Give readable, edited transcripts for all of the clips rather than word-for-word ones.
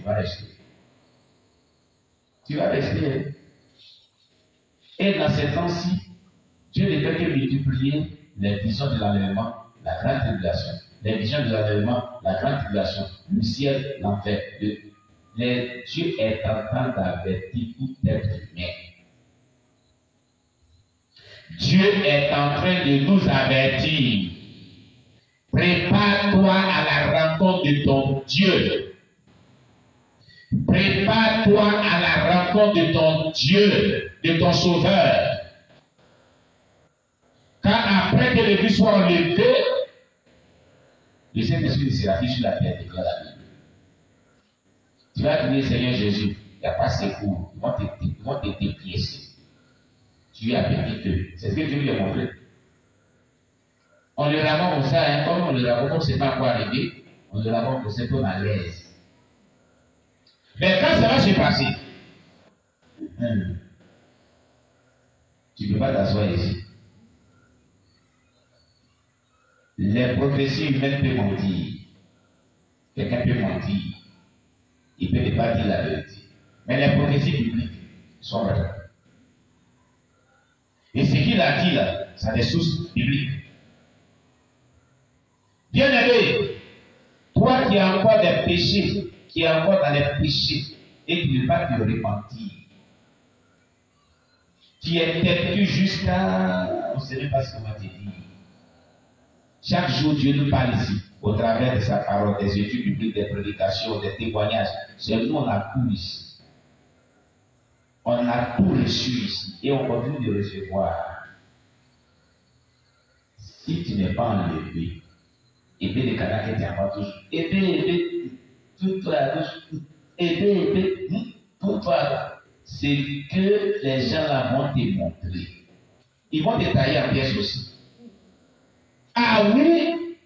vas rester. Tu vas rester. Et dans ces temps-ci, Dieu ne fait que multiplier les visions de l'enlèvement, la grande tribulation. Les visions de l'enlèvement, la grande tribulation, le ciel, l'enfer. Dieu est en train d'avertir tout être humain. Dieu est en train de nous avertir. Prépare-toi à la rencontre de ton Dieu. Prépare-toi à la rencontre de ton Dieu, de ton Sauveur. Car après que l'église soit enlevée, le Saint-Esprit ne sera plus sur la terre, déclare la Bible. Tu vas crier Seigneur Jésus, il n'y a pas secours, ils vont te dépiécer. Tu es à petit feu. C'est ce que Dieu lui a montré. On le raconte comme ça, hein, comme on le raconte, on ne sait pas à quoi arriver, on le raconte comme c'est à l'aise. Mais quand ça va se passer, tu ne peux pas t'asseoir ici. Les prophéties humaines peuvent mentir. Quelqu'un peut mentir. Il peut ne pas dire la vérité. Mais les prophéties bibliques sont vraies. Et ce qu'il a dit là, ça a des sources bibliques. Bien-aimé, toi qui as encore des péchés, qui es encore dans les péchés, et qui ne veux pas te repentir, tu es têtu jusqu'à... On ne sait même pas ce qu'on va te dire. Chaque jour, Dieu nous parle ici, au travers de sa parole, des études bibliques, des prédications, des témoignages. C'est nous, on a tout ici. On a tout reçu ici. Et on continue de recevoir. Si tu n'es pas enlevé, et puis les canards qui t'envoient toujours, et puis, tout toi à gauche, et puis, tout toi à droite. C'est que les gens là vont te montrer. Ils vont te tailler en pièces aussi. Ah oui,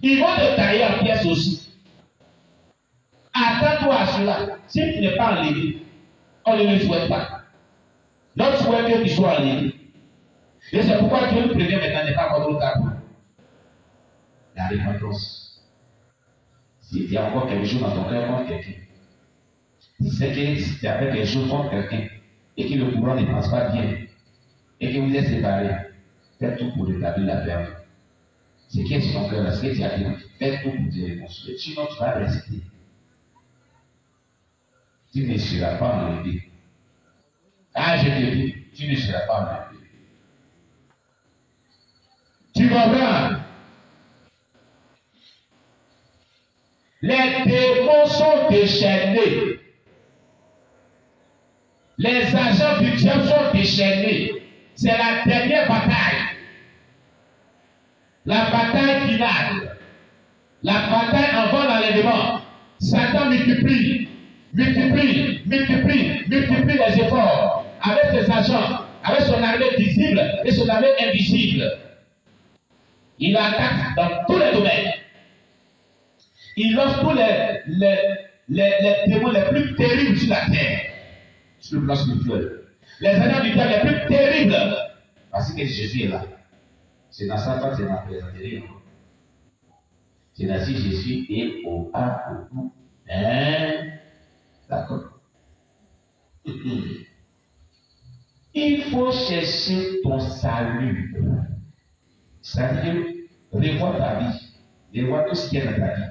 ils vont te tailler en pièces aussi. Attends-toi à cela. Si tu n'es pas enlevé, on ne le souhaite pas. Notre souhait que tu sois enlevé. Et c'est pourquoi Dieu nous prévient maintenant, n'est pas contre le tabou. La repentance. S'il y a encore quelque chose dans ton cœur contre quelqu'un, si c'est que si tu as fait quelque chose contre quelqu'un et que le courant ne passe pas bien et que vous êtes séparés, fais tout pour rétablir la paix. Ce qui est sur ton cœur, ce que tu as dit, fais tout pour te réconcilier. Sinon, tu vas rester. Tu ne seras pas enlevé. Ah, je te dis, tu ne seras pas enlevé. Tu comprends? Les démons sont déchaînés. Les agents du diable sont déchaînés. C'est la dernière bataille. La bataille finale. La bataille avant l'enlèvement. Satan multiplie les efforts avec ses agents, avec son armée visible et son armée invisible. Il attaque dans tous les domaines. Il lance tous les démons les plus terribles sur la terre, sur le plan spirituel. Les agents du diable les plus terribles. Parce que Jésus est là. C'est dans ça que c'est ma présenterie. C'est dans si Jésus est au A, au bout. Hein? D'accord. Il faut chercher ton salut. C'est-à-dire, revoir ta vie. Revoir tout ce qui est dans ta vie.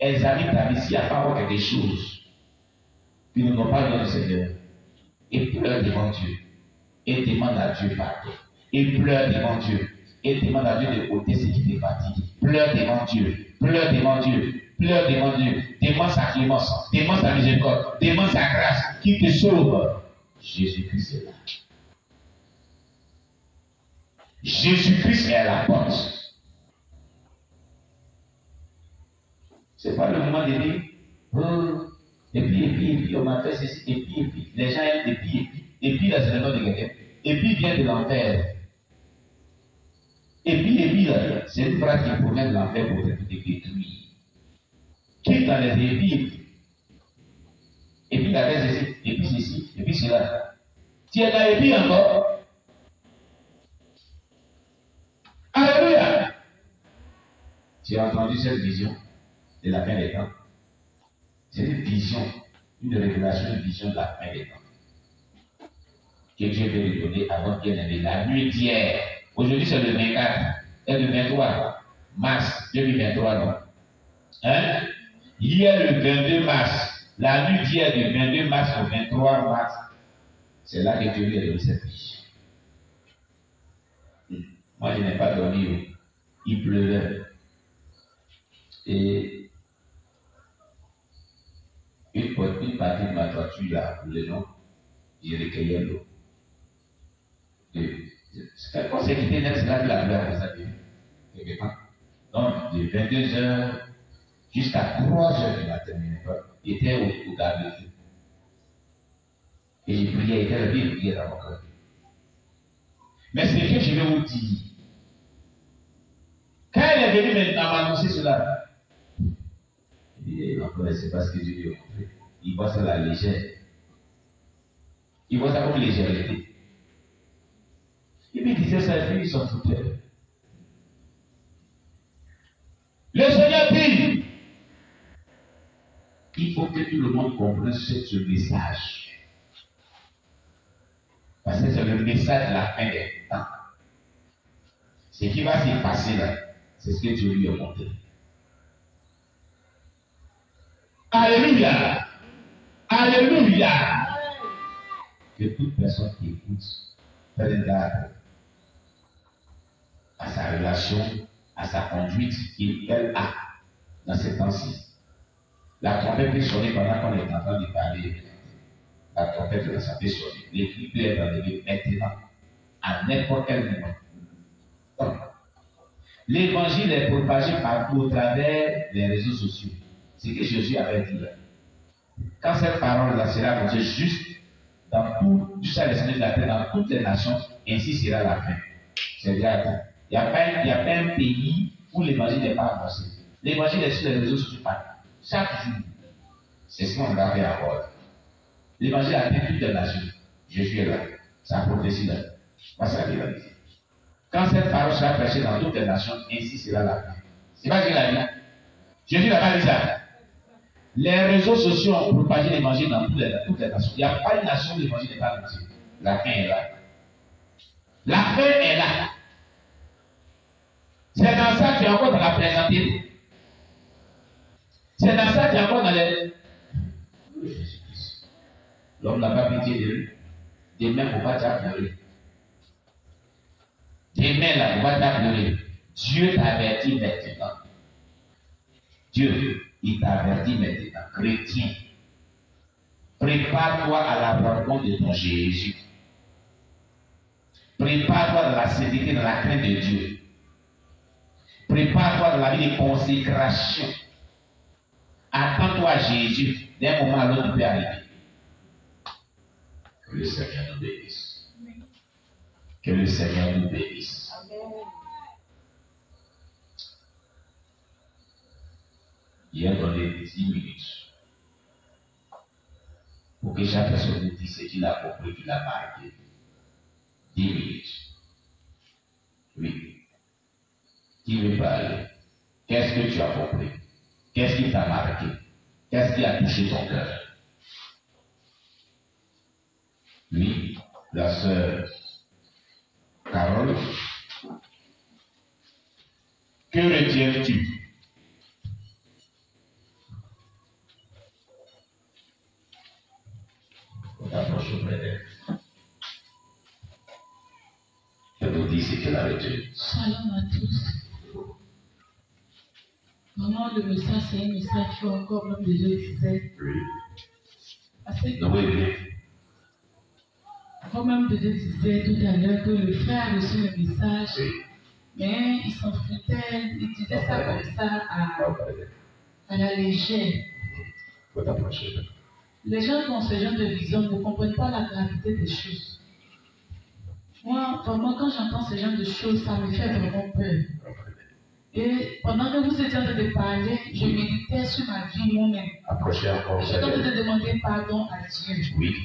Examine ta vie s'il n'y a pas encore quelque chose qui ne va pas dans le Seigneur. Et pleure devant Dieu. Et demande à Dieu pardon. Et pleure devant Dieu. Et demande à Dieu de ôter ce qui te fatigue. Pleure devant Dieu. Pleure devant Dieu. Pleure devant Dieu. Demande sa clémence. Demande sa miséricorde. Demande sa grâce qui te sauve. Jésus-Christ est là. Jésus-Christ est à la porte. Ce n'est pas le moment de dire, oh, et puis, on m'a fait ceci, et puis, les gens aiment, et puis, là, c'est le nom de quelqu'un, et puis, vient de l'enfer. Et puis, là, c'est une phrase qui provient de l'enfer pour te détruire. Qui dans les et puis, la fait ceci, et puis, cela. Tu es dans les puis encore. Alléluia. Tu as entendu cette vision de la fin des temps. C'est une vision, une révélation, une vision de la fin des temps. Que Dieu veut lui donner à votre bien-aimé. La nuit d'hier. Aujourd'hui, c'est le 24 et le 23 mars 2023. Non? Hein? Hier, le 22 mars. La nuit d'hier, du 22 mars au 23 mars. C'est là que Dieu lui a donné cette vision. Moi, je n'ai pas dormi. Il pleuvait. Et une partie de ma toiture a coulé, non? J'ai recueilli l'eau. C'est quand c'est quitté net, c'est là que la pluie a commencé. Donc, de 22h jusqu'à 3h du matin, il était au garde de Dieu. Et il priait, il était levé, il priait dans mon cœur. Mais ce que je vais vous dire, quand il est venu maintenant m'annoncer cela, il dit, non, c'est pas ce que Dieu lui a montré. Il voit ça la légère. Il voit ça comme légèreté. Il me disait ça, lui, il s'en foutait. Le Seigneur dit, il faut que tout le monde comprenne ce message. Parce que c'est le message de la fin des temps. Ce qui va se passer là, c'est ce que Dieu lui a montré. Alléluia! Alléluia! Que toute personne qui écoute prenne garde à sa relation, à sa conduite qu'elle a dans ces temps-ci. La trompette peut sonner pendant qu'on est en train de parler. La trompette de la santé sonne. L'écrit peut être enlevé maintenant, à n'importe quel moment. L'évangile est propagé partout au travers des réseaux sociaux. C'est ce que Jésus avait dit là. Quand cette parole-là sera annoncée juste dans tout, jusqu'à l'extrémité de la terre, dans toutes les nations, ainsi sera la fin. C'est déjà atteint. Il n'y a pas un pays où l'évangile n'est pas annoncé. L'évangile est sur les réseaux sociaux partout. Chaque jour. C'est ce qu'on va faire encore. L'évangile a atteint toutes les nations. Jésus est là. Sa prophétie là. Pas ça qu'il a dit. Quand cette parole sera prêchée dans toutes les nations, ainsi sera la fin. C'est pas ce qu'il a dit. Jésus n'a pas dit ça. Les réseaux sociaux ont propagé l'évangile dans toutes les nations. Il n'y a pas une nation où l'évangile n'est pas annoncé. La fin est là. La fin est là. C'est dans ça que tu es encore dans la présenter. C'est dans ça que tu es encore dans les. L'homme n'a pas pitié de lui. Demain, on va t'appeler. Demain, là, on va t'appeler. Dieu t'avertit maintenant. Dieu, il t'avertit maintenant. Chrétien, prépare-toi à la rencontre de ton Jésus. Prépare-toi dans la sécurité, dans la crainte de Dieu. Prépare-toi dans la vie de consécration. Attends-toi à Jésus. D'un moment à l'autre, tu peux arriver. Que le Seigneur nous bénisse. Que le Seigneur nous bénisse. Amen. Il a donné 10 minutes pour que chaque personne nous dise ce qu'il a compris, qu'il a marqué. 10 minutes. Oui. Qui veut parler? Qu'est-ce que tu as compris? Qu'est-ce qui t'a marqué? Qu'est-ce qui a touché ton cœur? Oui, la sœur Carole. Que retiens-tu? T'approches auprès d'elle. Je vous dis ce qu'elle a retenu. Shalom à tous. Vraiment, le message, c'est un message qui encore, comme déjà disait. Oui. Parce que, Oui. comme même déjà disait tout à l'heure, que le frère a reçu le message, Oui. mais il s'en foutait, il disait ça comme ça à la légère. Faut t'approcher. Les gens qui ont ce genre de vision ne comprennent pas la gravité des choses. Moi, vraiment, quand j'entends ce genre de choses, ça me fait vraiment peur. Et pendant que vous étiez en train de parler, je méditais sur ma vie moi-même. Approchez encore. J'étais en train de demander pardon à Dieu. Oui.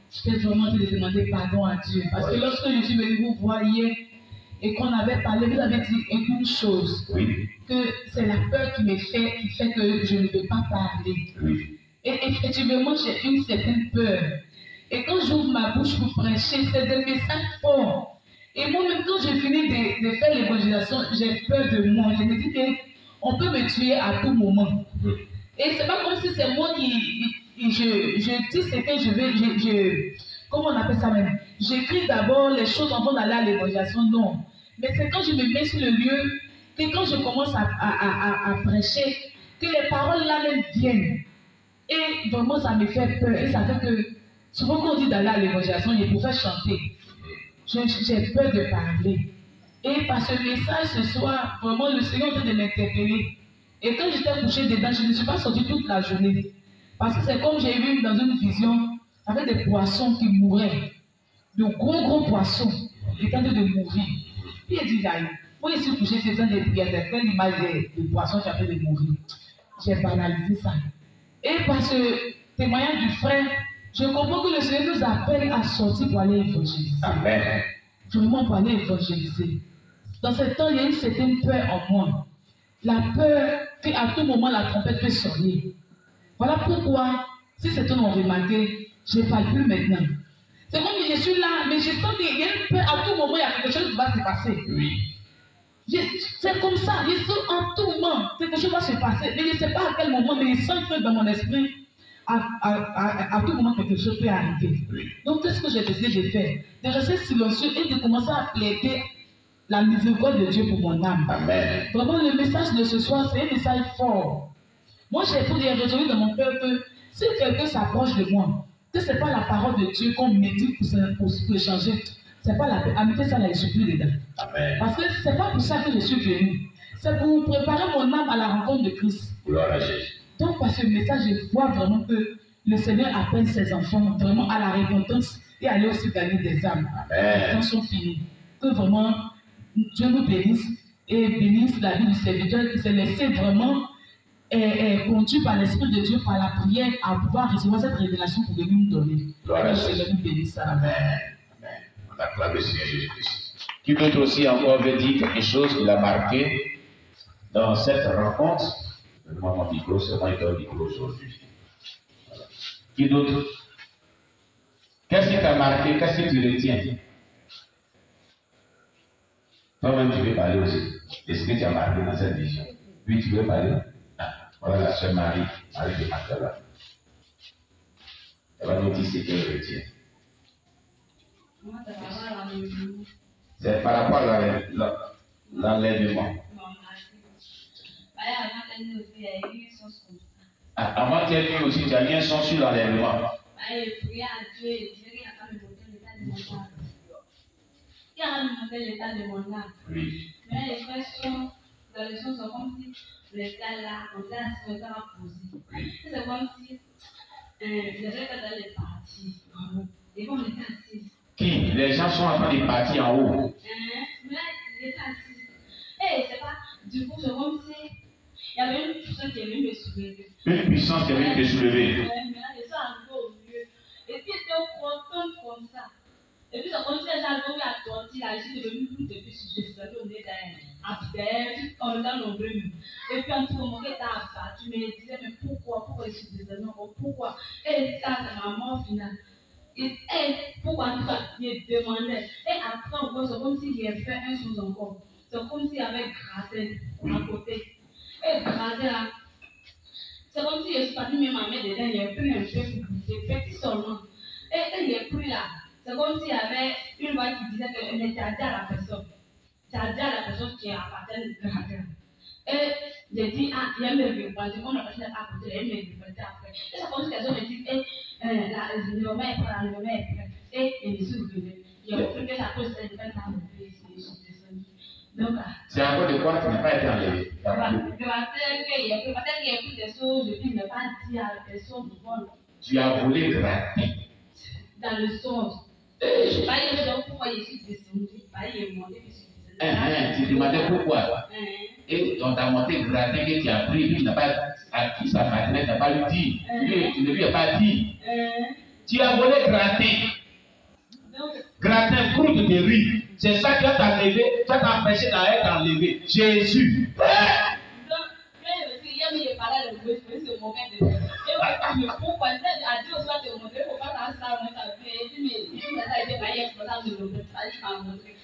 J'étais vraiment en train de demander pardon à Dieu. Parce que lorsque je suis venu vous voir hier et qu'on avait parlé, vous avez dit une chose. Oui. Que c'est la peur qui fait que je ne peux pas parler. Oui. Et effectivement, j'ai une certaine peur. Et quand j'ouvre ma bouche pour prêcher, c'est des messages forts. Et moi-même, quand j'ai fini de faire l'évangélisation, j'ai peur de moi. Je me dis qu'on peut me tuer à tout moment. Et c'est pas comme si c'est moi je dis ce que je veux, comment on appelle ça même? J'écris d'abord les choses avant d'aller à l'évangélisation, non. Mais c'est quand je me mets sur le lieu, que quand je commence à prêcher, que les paroles là même viennent. Et vraiment, ça me fait peur. Et ça fait que, souvent quand on dit d'aller à l'évangélisation, je préfère chanter. J'ai peur de parler. Et par ce message ce soir, vraiment, le Seigneur est en train de m'interpeller. Et quand j'étais couché dedans, je ne suis pas sortie toute la journée. Parce que c'est comme j'ai vu dans une vision avec des poissons qui mouraient. De gros poissons étant en train de mourir. Puis il dit, moi ici couché, c'est ça des prières, c'est plein d'images de poissons qui ont fait de mourir. J'ai banalisé ça. Et par ce témoignage du frère, je comprends que le Seigneur nous appelle à sortir pour aller évangéliser. Amen. Vraiment pour aller évangéliser. Dans ce temps, il y a une certaine peur en moi. La peur qu'à tout moment la trompette peut sonner. Voilà pourquoi, si certains ont remarqué, je ne parle plus maintenant. C'est comme que je suis là, mais je sens qu'il y a une peur, à tout moment, il y a quelque chose qui va se passer. Oui. C'est comme ça, je sens à tout moment, quelque chose va se passer. Mais je ne sais pas à quel moment, mais je sens que dans mon esprit, à tout moment, quelque chose peut arriver. Oui. Donc, qu'est-ce que j'ai décidé de faire? De rester silencieux et de commencer à plaider la miséricorde de Dieu pour mon âme. Amen. Vraiment, le message de ce soir, c'est un message fort. Moi, j'ai pris des résolutions dans mon cœur que si quelqu'un s'approche de moi, que ce n'est pas la parole de Dieu qu'on médite pour échanger, ce n'est pas la paix. Mettez ça là, je ne suis plus dedans. Amen. Parce que ce n'est pas pour ça que je suis venu. C'est pour préparer mon âme à la rencontre de Christ. Gloire à Jésus. Donc, par ce message, je vois vraiment que le Seigneur appelle ses enfants vraiment à la repentance et à aller aussi gagner des âmes. Amen. Les temps sont finis. Que vraiment Dieu nous bénisse et bénisse la vie du serviteur qui s'est laissé vraiment conduit par l'Esprit de Dieu, par la prière, à pouvoir recevoir cette révélation pour venir nous donner. Gloire à Jésus. Seigneur nous bénisse. Amen. Amen. On acclame le Seigneur Jésus-Christ. Qui d'autre aussi encore veut dire quelque chose qu'il a marqué dans cette rencontre? Donne-moi mon micro, c'est moi qui ai le micro aujourd'hui. Voilà. Qui d'autre? Qu'est-ce qui t'a marqué? Qu'est-ce que tu retiens? Toi-même, tu veux parler aussi. Est-ce que tu as marqué dans cette vision? Oui, tu veux parler? Ah, voilà la sœur Marie de Magdala. Elle va nous dire ce qu'elle retient. C'est par rapport à l'enlèvement. Avant qu'elle vienne aussi, tu as mis un son sur l'enlèvement. L'état de mon âme. Oui. Mais les questions, les choses sont comme si l'état là, on l'a posé. Oui. C'est comme si j'avais pas dans les parties. Et bon, on était assis. Qui? Les gens sont en train de partir en haut. Mais j'étais assis. Et c'est pas, du coup, c'est comme si il y avait une puissance qui est venue me soulever. Une puissance qui est venue te soulever. Mais là, je suis arrivé au milieu. Et puis, j'étais contente comme ça. Et puis, c'est comme si elle avait à tortiller, là, je suis devenue plus depuis ce que je suis on est dans le nombreux. Et puis, en tout moment, elle t'a abattu, mais elle disait, mais pourquoi je suis désolée, pourquoi? Et ça, c'est ma mort finale. Et pourquoi tu vas me demander? Et après, encore, c'est comme si j'ai fait un chose encore. C'est comme s'il y avait gratté à côté. Et gratté là, c'est comme si je suis partie mettre ma main dedans, il y a pris un peu, c'est petit seulement. Et il y a pris là. C'est comme s'il y avait une voix qui disait que mais tu as dit à la personne. Tu as dit à la personne qui appartient au gradin. Et j'ai dit, ah, il y a me répondre. Comme la personne est à côté, elle me répondait après. Et c'est comme si la personne me dit, le moment est prêt, le moment est prêt. Et je me suis relevée. Il y a plus que ça pose cette peine dans mon pays, je suis descendue. Donc, c'est encore de quoi tu n'as pas été enlevé. Peut-être qu'il y a plus de choses, je ne vais pas dire à la personne du monde. Tu as voulu gratter. Dans le sens. Je parlais de pourquoi je suis descendu. Je monté, je suis descendu. Tu demandais pourquoi. Et on t'a monté gratter que tu as pris, lui n'a pas à qui ça partenaire, n'a pas lui dit. Tu ne lui as pas dit. Tu as volé gratter. Gratter un groupe de riz. C'est ça qui t'a enlevé, ça t'a empêché d'être enlevé. Jésus. Donc, il y a mis les paroles de Dieu, mauvais de lui. Et puis, pourquoi a dit au soir de montrer, il ne faut pas faire ça, on t'a fait, et puis, mais ça a été baillé, il faut pas me le montrer, il faut pas montrer.